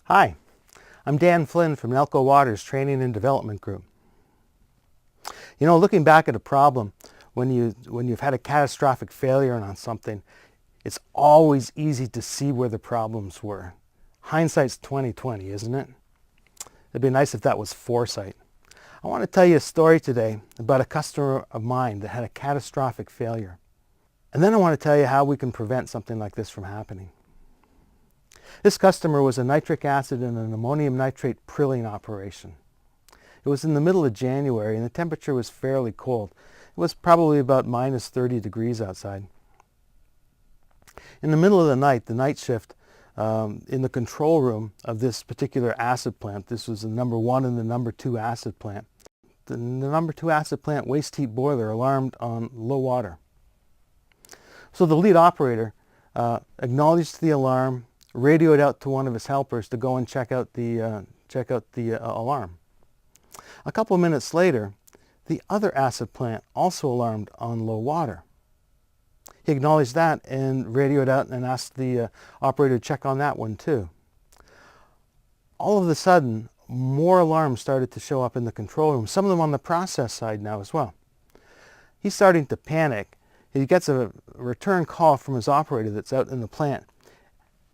Hi, I'm Dan Flynn from Elko Water's Training and Development Group. You know, looking back at a problem, when you've had a catastrophic failure on something, it's always easy to see where the problems were. Hindsight's 20/20, isn't it? It'd be nice if that was foresight. I want to tell you a story today about a customer of mine that had a catastrophic failure. And then I want to tell you how we can prevent something like this from happening. This customer was a nitric acid and an ammonium nitrate prilling operation. It was in the middle of January and the temperature was fairly cold. It was probably about minus 30 degrees outside. In the middle of the night shift, in the control room of this particular acid plant, this was the number 1 and the number 2 acid plant. The number 2 acid plant waste heat boiler alarmed on low water. So the lead operator acknowledged the alarm, radioed out to one of his helpers to go and check out the alarm. A couple of minutes later, the other acid plant also alarmed on low water. He acknowledged that and radioed out and asked the operator to check on that one too. All of a sudden, more alarms started to show up in the control room, some of them on the process side now as well. He's starting to panic. He gets a return call from his operator that's out in the plant.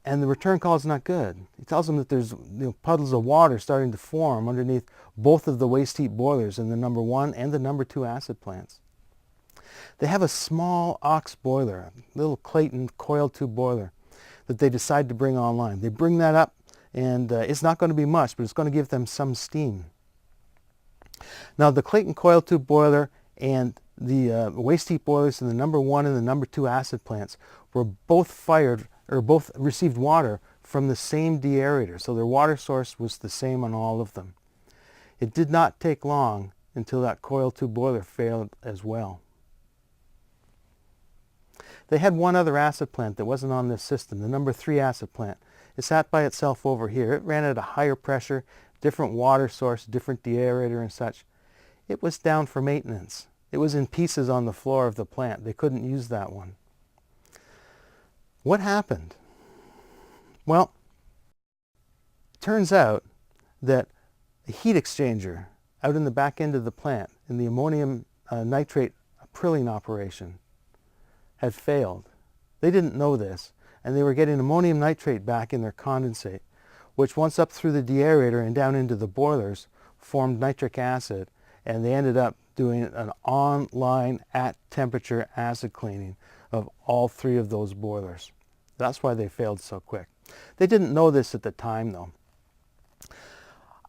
And the return call is not good. He tells him that there's puddles of water starting to form underneath both of the waste heat boilers in the number 1 and the number 2 acid plants. They have a small ox boiler, a little Clayton coil tube boiler that they decide to bring online. They bring that up and it's not going to be much, but it's going to give them some steam. Now the Clayton coil tube boiler and the waste heat boilers in the number 1 and the number 2 acid plants were both both received water from the same deaerator, so their water source was the same on all of them. It did not take long until that coil tube boiler failed as well. They had one other acid plant that wasn't on this system, the number 3 acid plant. It sat by itself over here. It ran at a higher pressure, different water source, different deaerator and such. It was down for maintenance. It was in pieces on the floor of the plant. They couldn't use that one. What happened? Well, it turns out that a heat exchanger out in the back end of the plant in the ammonium nitrate prilling operation had failed. They didn't know this, and they were getting ammonium nitrate back in their condensate, which once up through the deaerator and down into the boilers formed nitric acid, and they ended up doing an online at temperature acid cleaning of all 3 of those boilers. That's why they failed so quick. They didn't know this at the time though.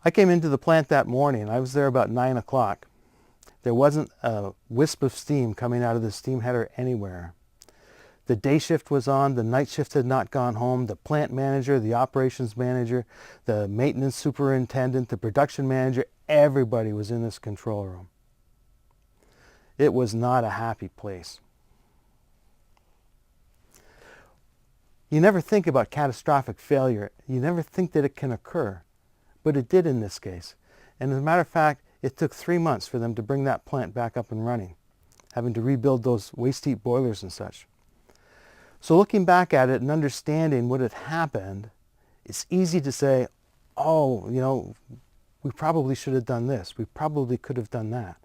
I came into the plant that morning. I was there about 9 o'clock. There wasn't a wisp of steam coming out of the steam header anywhere. The day shift was on, the night shift had not gone home. The plant manager, the operations manager, the maintenance superintendent, the production manager, everybody was in this control room. It was not a happy place. You never think about catastrophic failure. You never think that it can occur, but it did in this case. And as a matter of fact, it took 3 months for them to bring that plant back up and running, having to rebuild those waste heat boilers and such. So looking back at it and understanding what had happened, it's easy to say, oh, you know, we probably should have done this. We probably could have done that.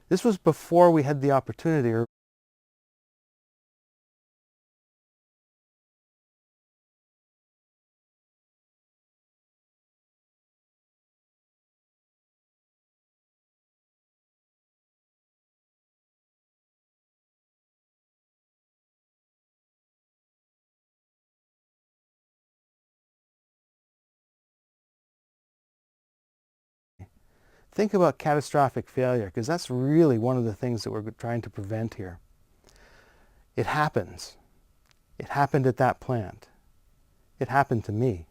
This was before we had the opportunity or think about catastrophic failure, because that's really one of the things that we're trying to prevent here. It happens. It happened at that plant. It happened to me.